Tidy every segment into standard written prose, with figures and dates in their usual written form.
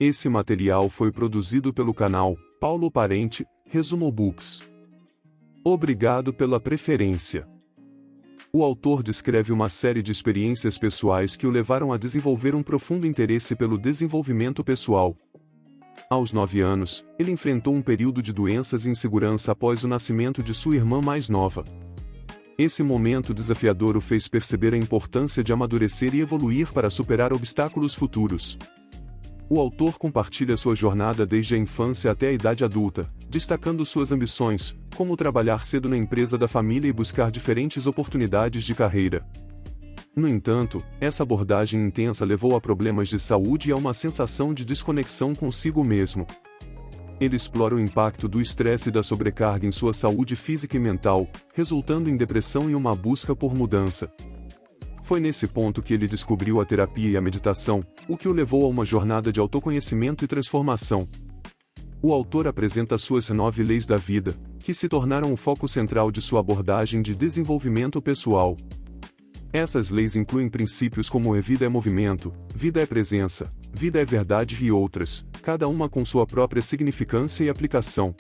Esse material foi produzido pelo canal Paulo Parente, Resumo Books. Obrigado pela preferência. O autor descreve uma série de experiências pessoais que o levaram a desenvolver um profundo interesse pelo desenvolvimento pessoal. Aos 9 anos, ele enfrentou um período de doenças e insegurança após o nascimento de sua irmã mais nova. Esse momento desafiador o fez perceber a importância de amadurecer e evoluir para superar obstáculos futuros. O autor compartilha sua jornada desde a infância até a idade adulta, destacando suas ambições, como trabalhar cedo na empresa da família e buscar diferentes oportunidades de carreira. No entanto, essa abordagem intensa levou a problemas de saúde e a uma sensação de desconexão consigo mesmo. Ele explora o impacto do estresse e da sobrecarga em sua saúde física e mental, resultando em depressão e uma busca por mudança. Foi nesse ponto que ele descobriu a terapia e a meditação, o que o levou a uma jornada de autoconhecimento e transformação. O autor apresenta suas 9 leis da vida, que se tornaram o foco central de sua abordagem de desenvolvimento pessoal. Essas leis incluem princípios como vida é movimento, vida é presença, vida é verdade e outras, cada uma com sua própria significância e aplicação.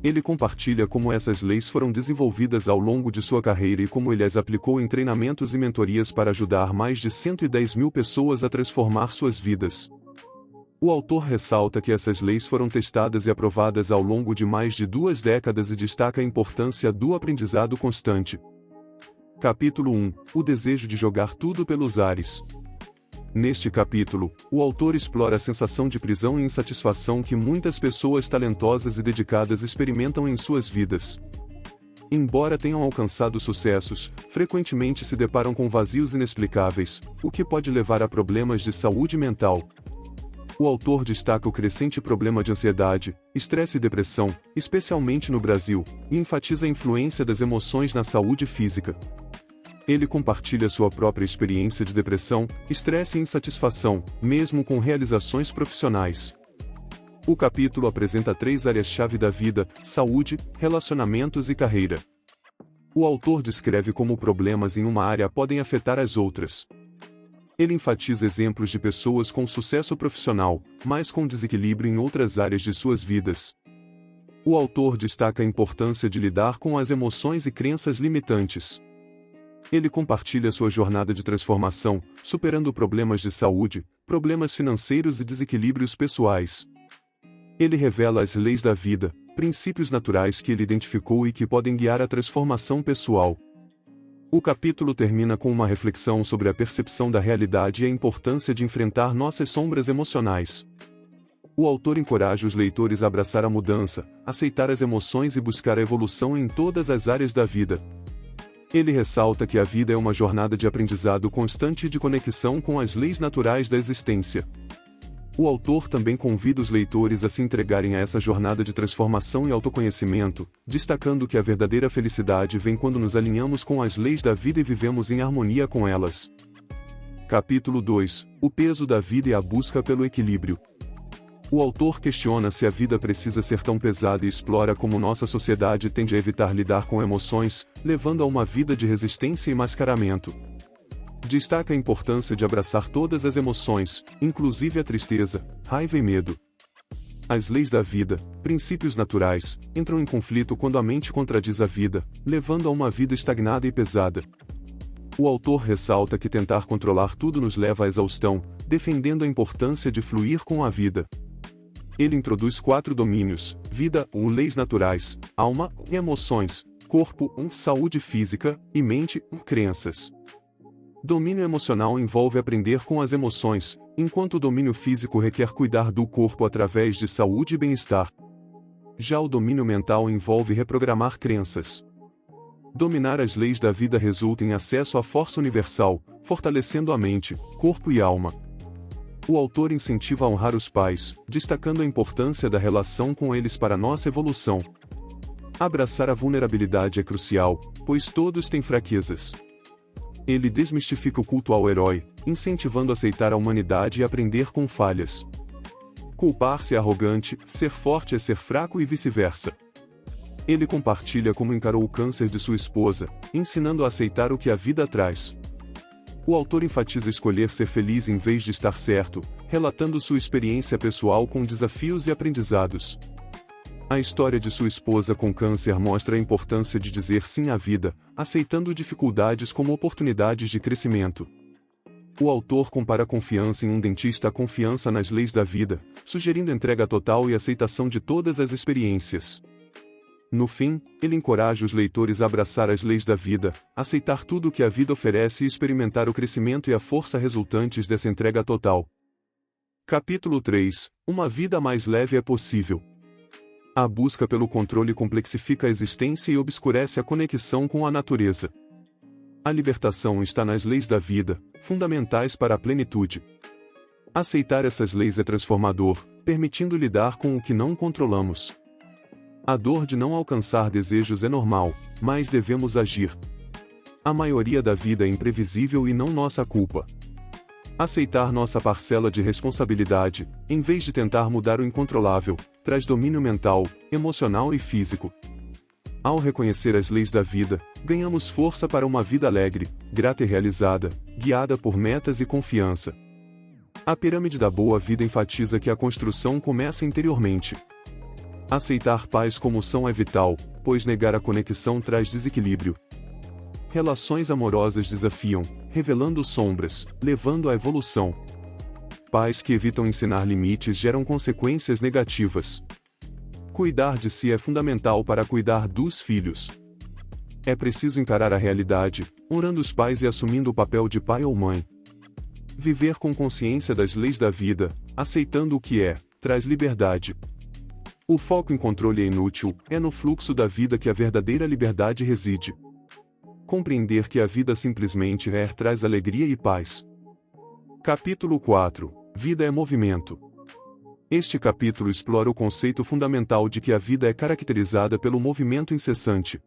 Ele compartilha como essas leis foram desenvolvidas ao longo de sua carreira e como ele as aplicou em treinamentos e mentorias para ajudar mais de 110 mil pessoas a transformar suas vidas. O autor ressalta que essas leis foram testadas e aprovadas ao longo de mais de 2 décadas e destaca a importância do aprendizado constante. Capítulo 1 – O desejo de jogar tudo pelos ares. Neste capítulo, o autor explora a sensação de prisão e insatisfação que muitas pessoas talentosas e dedicadas experimentam em suas vidas. Embora tenham alcançado sucessos, frequentemente se deparam com vazios inexplicáveis, o que pode levar a problemas de saúde mental. O autor destaca o crescente problema de ansiedade, estresse e depressão, especialmente no Brasil, e enfatiza a influência das emoções na saúde física. Ele compartilha sua própria experiência de depressão, estresse e insatisfação, mesmo com realizações profissionais. O capítulo apresenta 3 áreas-chave da vida: saúde, relacionamentos e carreira. O autor descreve como problemas em uma área podem afetar as outras. Ele enfatiza exemplos de pessoas com sucesso profissional, mas com desequilíbrio em outras áreas de suas vidas. O autor destaca a importância de lidar com as emoções e crenças limitantes. Ele compartilha sua jornada de transformação, superando problemas de saúde, problemas financeiros e desequilíbrios pessoais. Ele revela as leis da vida, princípios naturais que ele identificou e que podem guiar a transformação pessoal. O capítulo termina com uma reflexão sobre a percepção da realidade e a importância de enfrentar nossas sombras emocionais. O autor encoraja os leitores a abraçar a mudança, aceitar as emoções e buscar a evolução em todas as áreas da vida. Ele ressalta que a vida é uma jornada de aprendizado constante e de conexão com as leis naturais da existência. O autor também convida os leitores a se entregarem a essa jornada de transformação e autoconhecimento, destacando que a verdadeira felicidade vem quando nos alinhamos com as leis da vida e vivemos em harmonia com elas. Capítulo 2 – O peso da vida e a busca pelo equilíbrio. O autor questiona se a vida precisa ser tão pesada e explora como nossa sociedade tende a evitar lidar com emoções, levando a uma vida de resistência e mascaramento. Destaca a importância de abraçar todas as emoções, inclusive a tristeza, raiva e medo. As leis da vida, princípios naturais, entram em conflito quando a mente contradiz a vida, levando a uma vida estagnada e pesada. O autor ressalta que tentar controlar tudo nos leva à exaustão, defendendo a importância de fluir com a vida. Ele introduz 4 domínios: vida, leis naturais, alma, emoções, corpo, saúde física, e mente, crenças. Domínio emocional envolve aprender com as emoções, enquanto o domínio físico requer cuidar do corpo através de saúde e bem-estar. Já o domínio mental envolve reprogramar crenças. Dominar as leis da vida resulta em acesso à força universal, fortalecendo a mente, corpo e alma. O autor incentiva a honrar os pais, destacando a importância da relação com eles para nossa evolução. Abraçar a vulnerabilidade é crucial, pois todos têm fraquezas. Ele desmistifica o culto ao herói, incentivando a aceitar a humanidade e aprender com falhas. Culpar-se é arrogante, ser forte é ser fraco e vice-versa. Ele compartilha como encarou o câncer de sua esposa, ensinando a aceitar o que a vida traz. O autor enfatiza escolher ser feliz em vez de estar certo, relatando sua experiência pessoal com desafios e aprendizados. A história de sua esposa com câncer mostra a importância de dizer sim à vida, aceitando dificuldades como oportunidades de crescimento. O autor compara a confiança em um dentista à confiança nas leis da vida, sugerindo entrega total e aceitação de todas as experiências. No fim, ele encoraja os leitores a abraçar as leis da vida, aceitar tudo o que a vida oferece e experimentar o crescimento e a força resultantes dessa entrega total. Capítulo 3 – Uma vida mais leve é possível. A busca pelo controle complexifica a existência e obscurece a conexão com a natureza. A libertação está nas leis da vida, fundamentais para a plenitude. Aceitar essas leis é transformador, permitindo lidar com o que não controlamos. A dor de não alcançar desejos é normal, mas devemos agir. A maioria da vida é imprevisível e não nossa culpa. Aceitar nossa parcela de responsabilidade, em vez de tentar mudar o incontrolável, traz domínio mental, emocional e físico. Ao reconhecer as leis da vida, ganhamos força para uma vida alegre, grata e realizada, guiada por metas e confiança. A pirâmide da boa vida enfatiza que a construção começa interiormente. Aceitar paz como são é vital, pois negar a conexão traz desequilíbrio. Relações amorosas desafiam, revelando sombras, levando à evolução. Pais que evitam ensinar limites geram consequências negativas. Cuidar de si é fundamental para cuidar dos filhos. É preciso encarar a realidade, honrando os pais e assumindo o papel de pai ou mãe. Viver com consciência das leis da vida, aceitando o que é, traz liberdade. O foco em controle é inútil, é no fluxo da vida que a verdadeira liberdade reside. Compreender que a vida simplesmente é traz alegria e paz. Capítulo 4 – Vida é movimento. Este capítulo explora o conceito fundamental de que a vida é caracterizada pelo movimento incessante.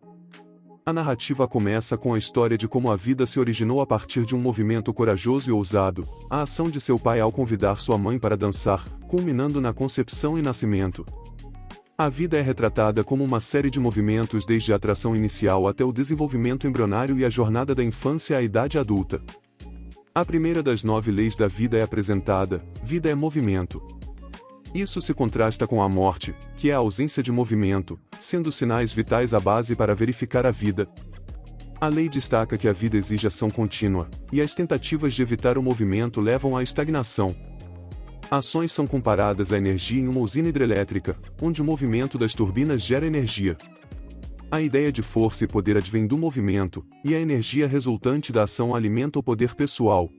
A narrativa começa com a história de como a vida se originou a partir de um movimento corajoso e ousado, a ação de seu pai ao convidar sua mãe para dançar, culminando na concepção e nascimento. A vida é retratada como uma série de movimentos desde a atração inicial até o desenvolvimento embrionário e a jornada da infância à idade adulta. A primeira das 9 leis da vida é apresentada: vida é movimento. Isso se contrasta com a morte, que é a ausência de movimento, sendo sinais vitais a base para verificar a vida. A lei destaca que a vida exige ação contínua, e as tentativas de evitar o movimento levam à estagnação. Ações são comparadas à energia em uma usina hidrelétrica, onde o movimento das turbinas gera energia. A ideia de força e poder advém do movimento, e a energia resultante da ação alimenta o poder pessoal.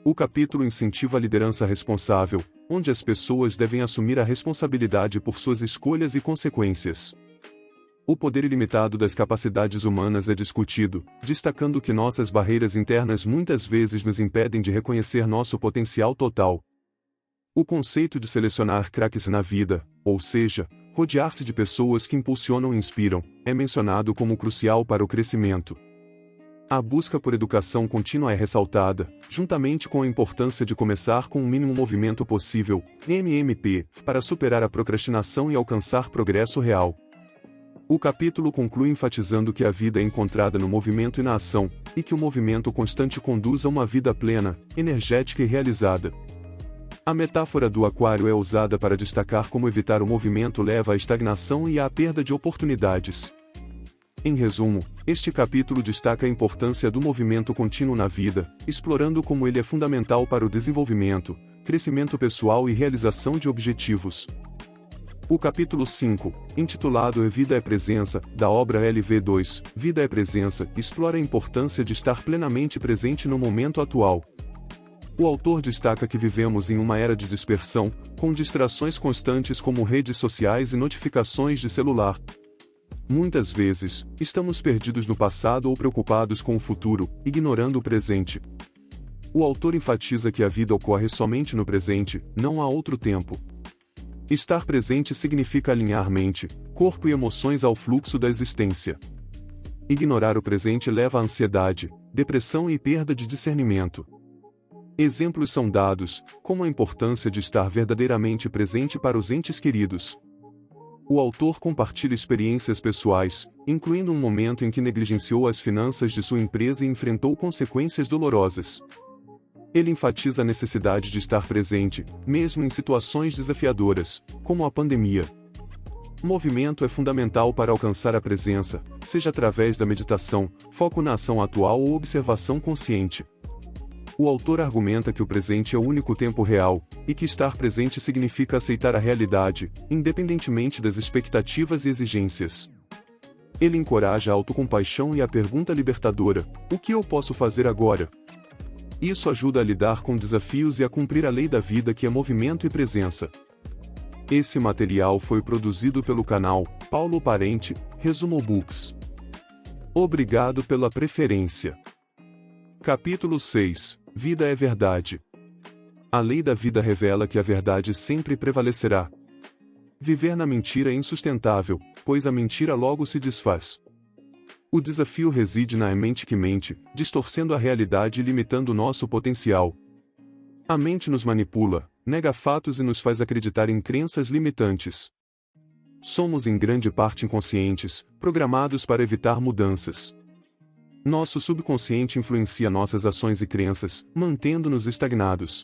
O capítulo incentiva a liderança responsável, onde as pessoas devem assumir a responsabilidade por suas escolhas e consequências. O poder ilimitado das capacidades humanas é discutido, destacando que nossas barreiras internas muitas vezes nos impedem de reconhecer nosso potencial total. O conceito de selecionar craques na vida, ou seja, rodear-se de pessoas que impulsionam e inspiram, é mencionado como crucial para o crescimento. A busca por educação contínua é ressaltada, juntamente com a importância de começar com o mínimo movimento possível, MMP, para superar a procrastinação e alcançar progresso real. O capítulo conclui enfatizando que a vida é encontrada no movimento e na ação, e que o movimento constante conduz a uma vida plena, energética e realizada. A metáfora do aquário é usada para destacar como evitar o movimento leva à estagnação e à perda de oportunidades. Em resumo, este capítulo destaca a importância do movimento contínuo na vida, explorando como ele é fundamental para o desenvolvimento, crescimento pessoal e realização de objetivos. O capítulo 5, intitulado Vida é Presença, da obra LV2, Vida é Presença, explora a importância de estar plenamente presente no momento atual. O autor destaca que vivemos em uma era de dispersão, com distrações constantes como redes sociais e notificações de celular. Muitas vezes, estamos perdidos no passado ou preocupados com o futuro, ignorando o presente. O autor enfatiza que a vida ocorre somente no presente, não há outro tempo. Estar presente significa alinhar mente, corpo e emoções ao fluxo da existência. Ignorar o presente leva à ansiedade, depressão e perda de discernimento. Exemplos são dados, como a importância de estar verdadeiramente presente para os entes queridos. O autor compartilha experiências pessoais, incluindo um momento em que negligenciou as finanças de sua empresa e enfrentou consequências dolorosas. Ele enfatiza a necessidade de estar presente, mesmo em situações desafiadoras, como a pandemia. O movimento é fundamental para alcançar a presença, seja através da meditação, foco na ação atual ou observação consciente. O autor argumenta que o presente é o único tempo real, e que estar presente significa aceitar a realidade, independentemente das expectativas e exigências. Ele encoraja a autocompaixão e a pergunta libertadora: o que eu posso fazer agora? Isso ajuda a lidar com desafios e a cumprir a lei da vida, que é movimento e presença. Esse material foi produzido pelo canal Paulo Parente, Resumo Books. Obrigado pela preferência. Capítulo 6. Vida é verdade. A lei da vida revela que a verdade sempre prevalecerá. Viver na mentira é insustentável, pois a mentira logo se desfaz. O desafio reside na mente que mente, distorcendo a realidade e limitando nosso potencial. A mente nos manipula, nega fatos e nos faz acreditar em crenças limitantes. Somos em grande parte inconscientes, programados para evitar mudanças. Nosso subconsciente influencia nossas ações e crenças, mantendo-nos estagnados.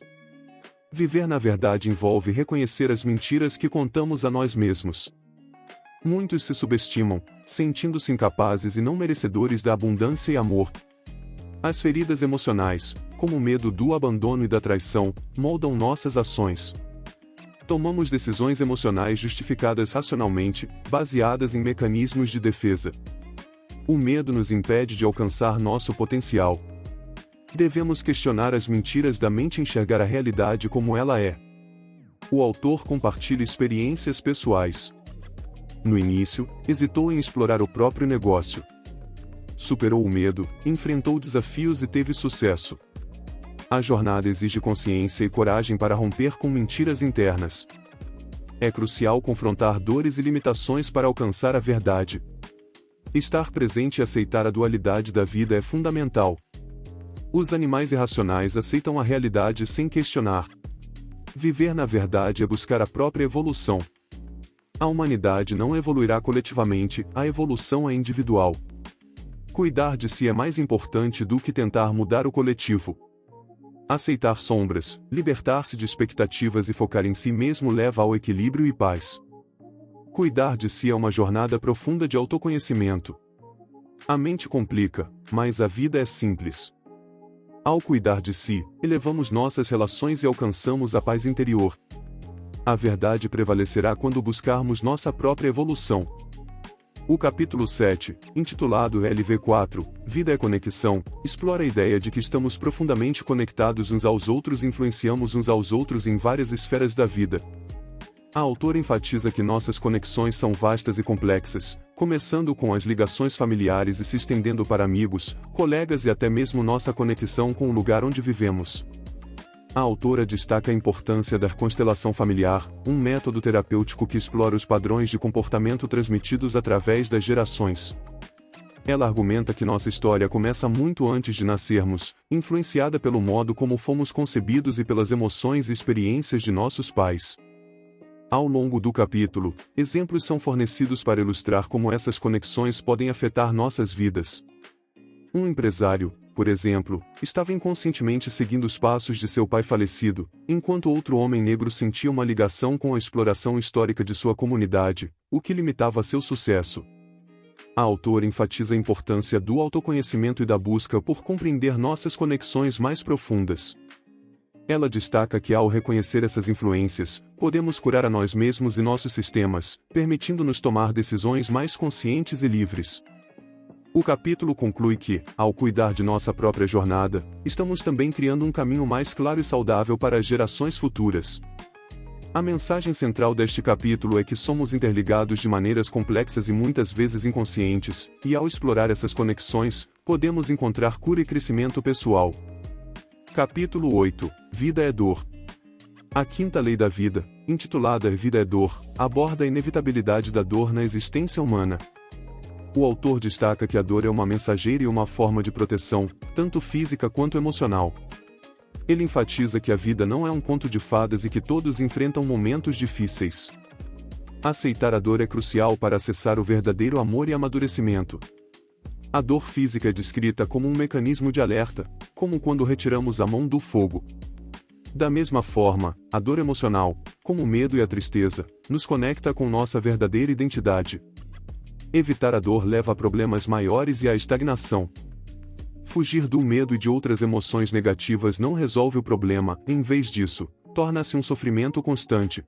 Viver na verdade envolve reconhecer as mentiras que contamos a nós mesmos. Muitos se subestimam, sentindo-se incapazes e não merecedores da abundância e amor. As feridas emocionais, como o medo do abandono e da traição, moldam nossas ações. Tomamos decisões emocionais justificadas racionalmente, baseadas em mecanismos de defesa. O medo nos impede de alcançar nosso potencial. Devemos questionar as mentiras da mente e enxergar a realidade como ela é. O autor compartilha experiências pessoais. No início, hesitou em explorar o próprio negócio. Superou o medo, enfrentou desafios e teve sucesso. A jornada exige consciência e coragem para romper com mentiras internas. É crucial confrontar dores e limitações para alcançar a verdade. Estar presente e aceitar a dualidade da vida é fundamental. Os animais irracionais aceitam a realidade sem questionar. Viver na verdade é buscar a própria evolução. A humanidade não evoluirá coletivamente, a evolução é individual. Cuidar de si é mais importante do que tentar mudar o coletivo. Aceitar sombras, libertar-se de expectativas e focar em si mesmo leva ao equilíbrio e paz. Cuidar de si é uma jornada profunda de autoconhecimento. A mente complica, mas a vida é simples. Ao cuidar de si, elevamos nossas relações e alcançamos a paz interior. A verdade prevalecerá quando buscarmos nossa própria evolução. O capítulo 7, intitulado LV4, Vida é Conexão, explora a ideia de que estamos profundamente conectados uns aos outros e influenciamos uns aos outros em várias esferas da vida. A autora enfatiza que nossas conexões são vastas e complexas, começando com as ligações familiares e se estendendo para amigos, colegas e até mesmo nossa conexão com o lugar onde vivemos. A autora destaca a importância da constelação familiar, um método terapêutico que explora os padrões de comportamento transmitidos através das gerações. Ela argumenta que nossa história começa muito antes de nascermos, influenciada pelo modo como fomos concebidos e pelas emoções e experiências de nossos pais. Ao longo do capítulo, exemplos são fornecidos para ilustrar como essas conexões podem afetar nossas vidas. Um empresário, por exemplo, estava inconscientemente seguindo os passos de seu pai falecido, enquanto outro homem negro sentia uma ligação com a exploração histórica de sua comunidade, o que limitava seu sucesso. A autora enfatiza a importância do autoconhecimento e da busca por compreender nossas conexões mais profundas. Ela destaca que ao reconhecer essas influências, podemos curar a nós mesmos e nossos sistemas, permitindo-nos tomar decisões mais conscientes e livres. O capítulo conclui que, ao cuidar de nossa própria jornada, estamos também criando um caminho mais claro e saudável para as gerações futuras. A mensagem central deste capítulo é que somos interligados de maneiras complexas e muitas vezes inconscientes, e ao explorar essas conexões, podemos encontrar cura e crescimento pessoal. Capítulo 8. Vida é dor. A quinta lei da vida, intitulada Vida é dor, aborda a inevitabilidade da dor na existência humana. O autor destaca que a dor é uma mensageira e uma forma de proteção, tanto física quanto emocional. Ele enfatiza que a vida não é um conto de fadas e que todos enfrentam momentos difíceis. Aceitar a dor é crucial para acessar o verdadeiro amor e amadurecimento. A dor física é descrita como um mecanismo de alerta, como quando retiramos a mão do fogo. Da mesma forma, a dor emocional, como o medo e a tristeza, nos conecta com nossa verdadeira identidade. Evitar a dor leva a problemas maiores e à estagnação. Fugir do medo e de outras emoções negativas não resolve o problema, em vez disso, torna-se um sofrimento constante.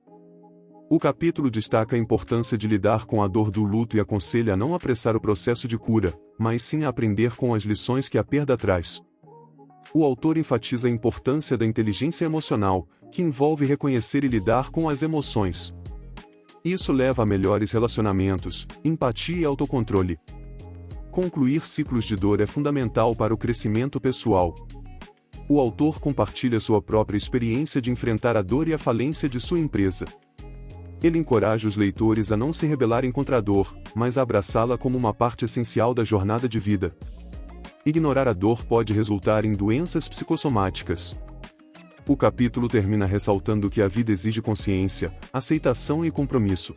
O capítulo destaca a importância de lidar com a dor do luto e aconselha a não apressar o processo de cura, mas sim a aprender com as lições que a perda traz. O autor enfatiza a importância da inteligência emocional, que envolve reconhecer e lidar com as emoções. Isso leva a melhores relacionamentos, empatia e autocontrole. Concluir ciclos de dor é fundamental para o crescimento pessoal. O autor compartilha sua própria experiência de enfrentar a dor e a falência de sua empresa. Ele encoraja os leitores a não se rebelarem contra a dor, mas a abraçá-la como uma parte essencial da jornada de vida. Ignorar a dor pode resultar em doenças psicossomáticas. O capítulo termina ressaltando que a vida exige consciência, aceitação e compromisso.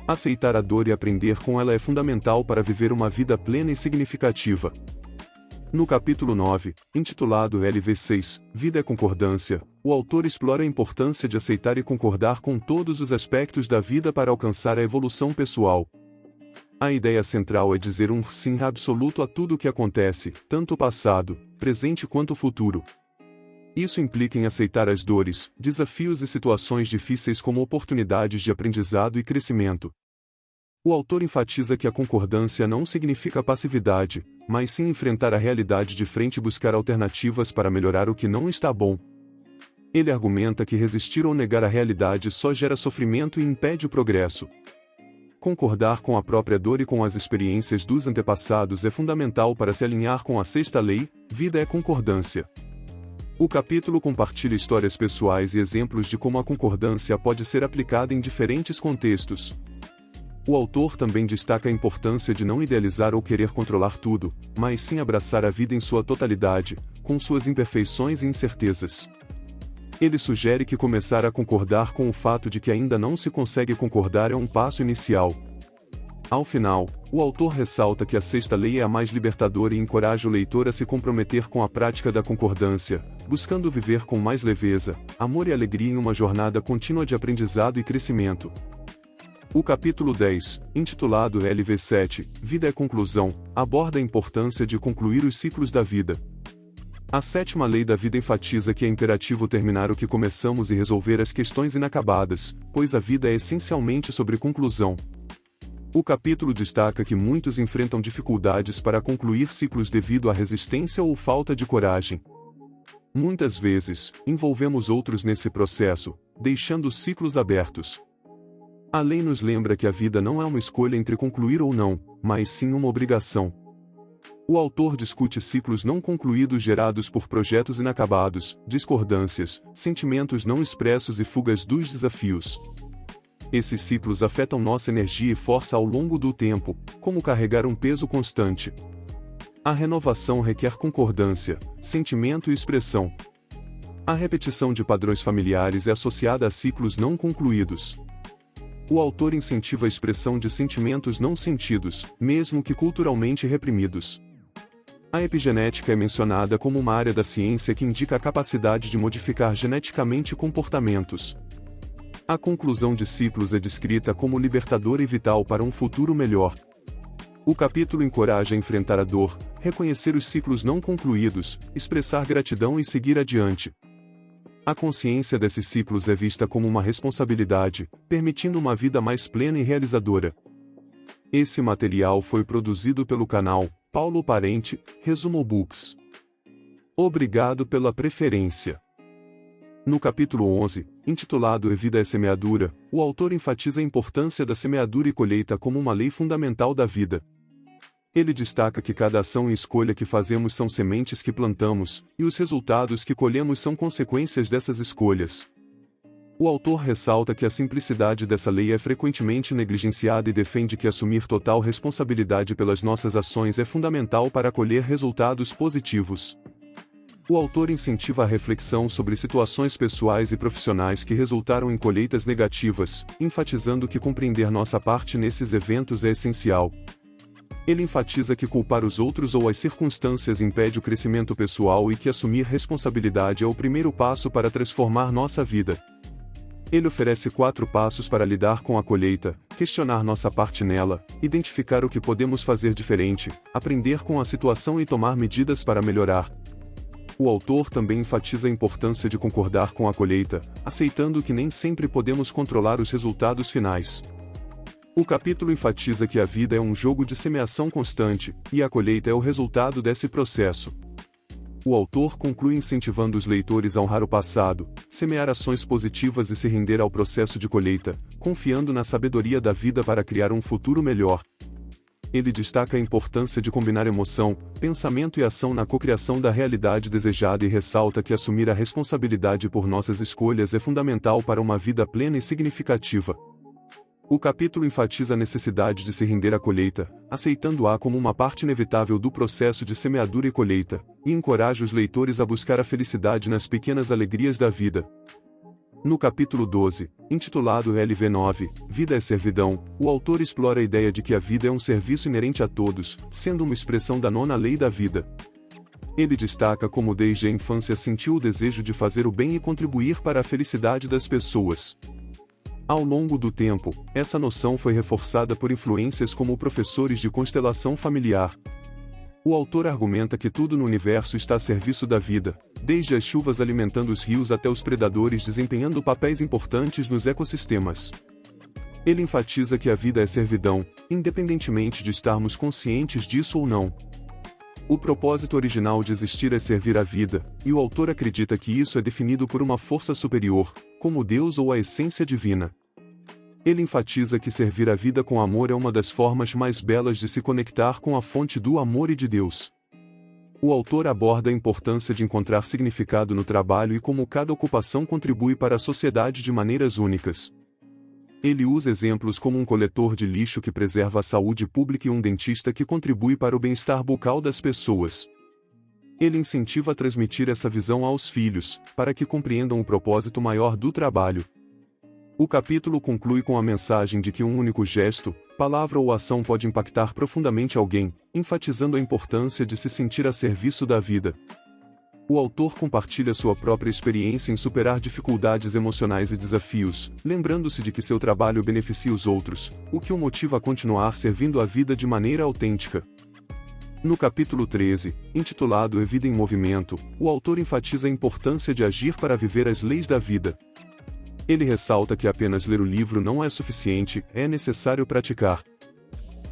Aceitar a dor e aprender com ela é fundamental para viver uma vida plena e significativa. No capítulo 9, intitulado LV6, Vida é Concordância, o autor explora a importância de aceitar e concordar com todos os aspectos da vida para alcançar a evolução pessoal. A ideia central é dizer um sim absoluto a tudo o que acontece, tanto o passado, presente quanto o futuro. Isso implica em aceitar as dores, desafios e situações difíceis como oportunidades de aprendizado e crescimento. O autor enfatiza que a concordância não significa passividade, mas sim enfrentar a realidade de frente e buscar alternativas para melhorar o que não está bom. Ele argumenta que resistir ou negar a realidade só gera sofrimento e impede o progresso. Concordar com a própria dor e com as experiências dos antepassados é fundamental para se alinhar com a sexta lei, vida é concordância. O capítulo compartilha histórias pessoais e exemplos de como a concordância pode ser aplicada em diferentes contextos. O autor também destaca a importância de não idealizar ou querer controlar tudo, mas sim abraçar a vida em sua totalidade, com suas imperfeições e incertezas. Ele sugere que começar a concordar com o fato de que ainda não se consegue concordar é um passo inicial. Ao final, o autor ressalta que a sexta lei é a mais libertadora e encoraja o leitor a se comprometer com a prática da concordância, buscando viver com mais leveza, amor e alegria em uma jornada contínua de aprendizado e crescimento. O capítulo 10, intitulado LV7, Vida é Conclusão, aborda a importância de concluir os ciclos da vida. A sétima lei da vida enfatiza que é imperativo terminar o que começamos e resolver as questões inacabadas, pois a vida é essencialmente sobre conclusão. O capítulo destaca que muitos enfrentam dificuldades para concluir ciclos devido à resistência ou falta de coragem. Muitas vezes, envolvemos outros nesse processo, deixando ciclos abertos. A lei nos lembra que a vida não é uma escolha entre concluir ou não, mas sim uma obrigação. O autor discute ciclos não concluídos gerados por projetos inacabados, discordâncias, sentimentos não expressos e fugas dos desafios. Esses ciclos afetam nossa energia e força ao longo do tempo, como carregar um peso constante. A renovação requer concordância, sentimento e expressão. A repetição de padrões familiares é associada a ciclos não concluídos. O autor incentiva a expressão de sentimentos não sentidos, mesmo que culturalmente reprimidos. A epigenética é mencionada como uma área da ciência que indica a capacidade de modificar geneticamente comportamentos. A conclusão de ciclos é descrita como libertadora e vital para um futuro melhor. O capítulo encoraja a enfrentar a dor, reconhecer os ciclos não concluídos, expressar gratidão e seguir adiante. A consciência desses ciclos é vista como uma responsabilidade, permitindo uma vida mais plena e realizadora. Esse material foi produzido pelo canal Paulo Parente, Resumo Books. Obrigado pela preferência. No capítulo 11, intitulado E Vida é Semeadura, o autor enfatiza a importância da semeadura e colheita como uma lei fundamental da vida. Ele destaca que cada ação e escolha que fazemos são sementes que plantamos, e os resultados que colhemos são consequências dessas escolhas. O autor ressalta que a simplicidade dessa lei é frequentemente negligenciada e defende que assumir total responsabilidade pelas nossas ações é fundamental para colher resultados positivos. O autor incentiva a reflexão sobre situações pessoais e profissionais que resultaram em colheitas negativas, enfatizando que compreender nossa parte nesses eventos é essencial. Ele enfatiza que culpar os outros ou as circunstâncias impede o crescimento pessoal e que assumir responsabilidade é o primeiro passo para transformar nossa vida. Ele oferece 4 passos para lidar com a colheita: questionar nossa parte nela, identificar o que podemos fazer diferente, aprender com a situação e tomar medidas para melhorar. O autor também enfatiza a importância de concordar com a colheita, aceitando que nem sempre podemos controlar os resultados finais. O capítulo enfatiza que a vida é um jogo de semeação constante, e a colheita é o resultado desse processo. O autor conclui incentivando os leitores a honrar o passado, semear ações positivas e se render ao processo de colheita, confiando na sabedoria da vida para criar um futuro melhor. Ele destaca a importância de combinar emoção, pensamento e ação na cocriação da realidade desejada e ressalta que assumir a responsabilidade por nossas escolhas é fundamental para uma vida plena e significativa. O capítulo enfatiza a necessidade de se render à colheita, aceitando-a como uma parte inevitável do processo de semeadura e colheita, e encoraja os leitores a buscar a felicidade nas pequenas alegrias da vida. No capítulo 12, intitulado LV9, Vida é Servidão, o autor explora a ideia de que a vida é um serviço inerente a todos, sendo uma expressão da 9ª lei da vida. Ele destaca como desde a infância sentiu o desejo de fazer o bem e contribuir para a felicidade das pessoas. Ao longo do tempo, essa noção foi reforçada por influências como professores de constelação familiar. O autor argumenta que tudo no universo está a serviço da vida, desde as chuvas alimentando os rios até os predadores desempenhando papéis importantes nos ecossistemas. Ele enfatiza que a vida é servidão, independentemente de estarmos conscientes disso ou não. O propósito original de existir é servir a vida, e o autor acredita que isso é definido por uma força superior, como Deus ou a essência divina. Ele enfatiza que servir a vida com amor é uma das formas mais belas de se conectar com a fonte do amor e de Deus. O autor aborda a importância de encontrar significado no trabalho e como cada ocupação contribui para a sociedade de maneiras únicas. Ele usa exemplos como um coletor de lixo que preserva a saúde pública e um dentista que contribui para o bem-estar bucal das pessoas. Ele incentiva a transmitir essa visão aos filhos, para que compreendam o propósito maior do trabalho. O capítulo conclui com a mensagem de que um único gesto, palavra ou ação pode impactar profundamente alguém, enfatizando a importância de se sentir a serviço da vida. O autor compartilha sua própria experiência em superar dificuldades emocionais e desafios, lembrando-se de que seu trabalho beneficia os outros, o que o motiva a continuar servindo a vida de maneira autêntica. No capítulo 13, intitulado E Vida em Movimento, o autor enfatiza a importância de agir para viver as leis da vida. Ele ressalta que apenas ler o livro não é suficiente, é necessário praticar.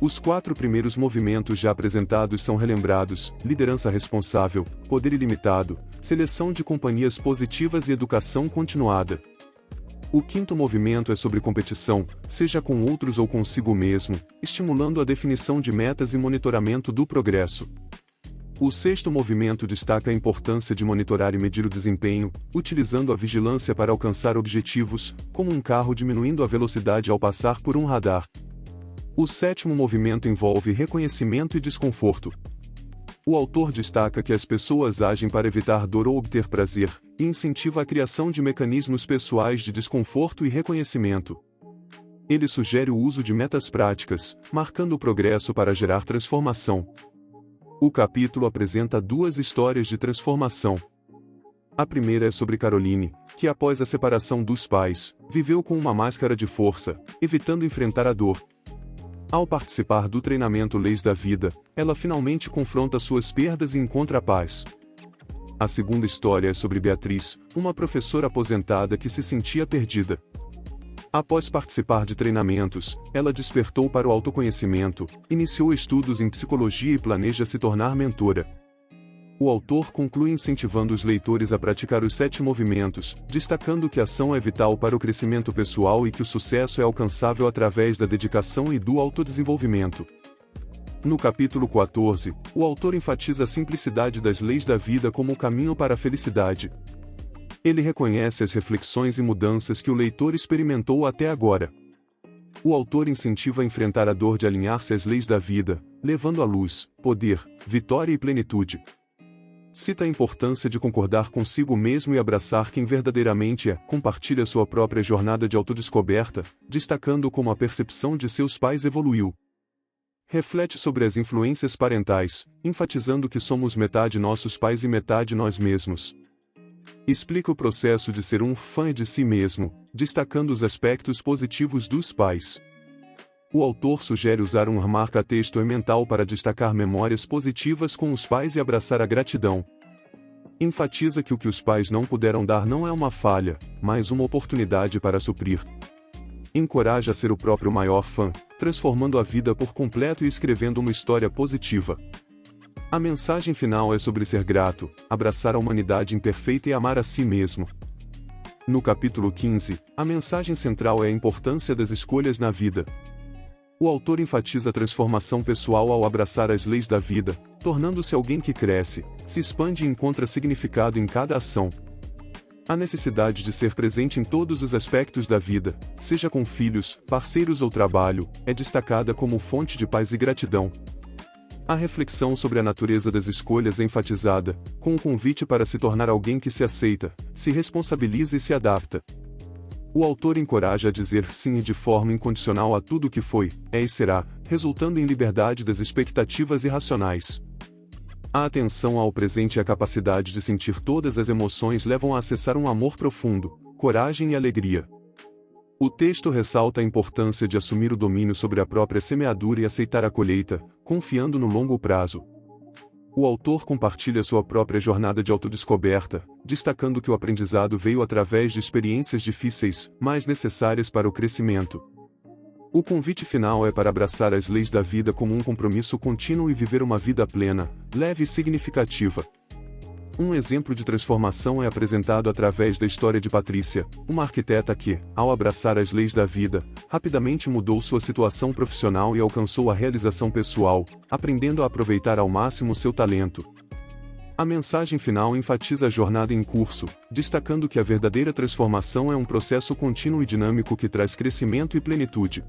Os 4 primeiros movimentos já apresentados são relembrados: liderança responsável, poder ilimitado, seleção de companhias positivas e educação continuada. O 5º movimento é sobre competição, seja com outros ou consigo mesmo, estimulando a definição de metas e monitoramento do progresso. O 6º movimento destaca a importância de monitorar e medir o desempenho, utilizando a vigilância para alcançar objetivos, como um carro diminuindo a velocidade ao passar por um radar. O 7º movimento envolve reconhecimento e desconforto. O autor destaca que as pessoas agem para evitar dor ou obter prazer, e incentiva a criação de mecanismos pessoais de desconforto e reconhecimento. Ele sugere o uso de metas práticas, marcando o progresso para gerar transformação. O capítulo apresenta 2 histórias de transformação. A primeira é sobre Caroline, que após a separação dos pais, viveu com uma máscara de força, evitando enfrentar a dor. Ao participar do treinamento Leis da Vida, ela finalmente confronta suas perdas e encontra a paz. A segunda história é sobre Beatriz, uma professora aposentada que se sentia perdida. Após participar de treinamentos, ela despertou para o autoconhecimento, iniciou estudos em psicologia e planeja se tornar mentora. O autor conclui incentivando os leitores a praticar os 7 movimentos, destacando que a ação é vital para o crescimento pessoal e que o sucesso é alcançável através da dedicação e do autodesenvolvimento. No capítulo 14, o autor enfatiza a simplicidade das leis da vida como o caminho para a felicidade. Ele reconhece as reflexões e mudanças que o leitor experimentou até agora. O autor incentiva a enfrentar a dor de alinhar-se às leis da vida, levando à luz, poder, vitória e plenitude. Cita a importância de concordar consigo mesmo e abraçar quem verdadeiramente é, compartilha sua própria jornada de autodescoberta, destacando como a percepção de seus pais evoluiu. Reflete sobre as influências parentais, enfatizando que somos metade nossos pais e metade nós mesmos. Explica o processo de ser um fã de si mesmo, destacando os aspectos positivos dos pais. O autor sugere usar um marca-texto mental para destacar memórias positivas com os pais e abraçar a gratidão. Enfatiza que o que os pais não puderam dar não é uma falha, mas uma oportunidade para suprir. Encoraja a ser o próprio maior fã, transformando a vida por completo e escrevendo uma história positiva. A mensagem final é sobre ser grato, abraçar a humanidade imperfeita e amar a si mesmo. No capítulo 15, a mensagem central é a importância das escolhas na vida. O autor enfatiza a transformação pessoal ao abraçar as leis da vida, tornando-se alguém que cresce, se expande e encontra significado em cada ação. A necessidade de ser presente em todos os aspectos da vida, seja com filhos, parceiros ou trabalho, é destacada como fonte de paz e gratidão. A reflexão sobre a natureza das escolhas é enfatizada, com o convite para se tornar alguém que se aceita, se responsabiliza e se adapta. O autor encoraja a dizer sim de forma incondicional a tudo o que foi, é e será, resultando em liberdade das expectativas irracionais. A atenção ao presente e a capacidade de sentir todas as emoções levam a acessar um amor profundo, coragem e alegria. O texto ressalta a importância de assumir o domínio sobre a própria semeadura e aceitar a colheita, confiando no longo prazo. O autor compartilha sua própria jornada de autodescoberta, destacando que o aprendizado veio através de experiências difíceis, mas necessárias para o crescimento. O convite final é para abraçar as leis da vida como um compromisso contínuo e viver uma vida plena, leve e significativa. Um exemplo de transformação é apresentado através da história de Patrícia, uma arquiteta que, ao abraçar as leis da vida, rapidamente mudou sua situação profissional e alcançou a realização pessoal, aprendendo a aproveitar ao máximo seu talento. A mensagem final enfatiza a jornada em curso, destacando que a verdadeira transformação é um processo contínuo e dinâmico que traz crescimento e plenitude.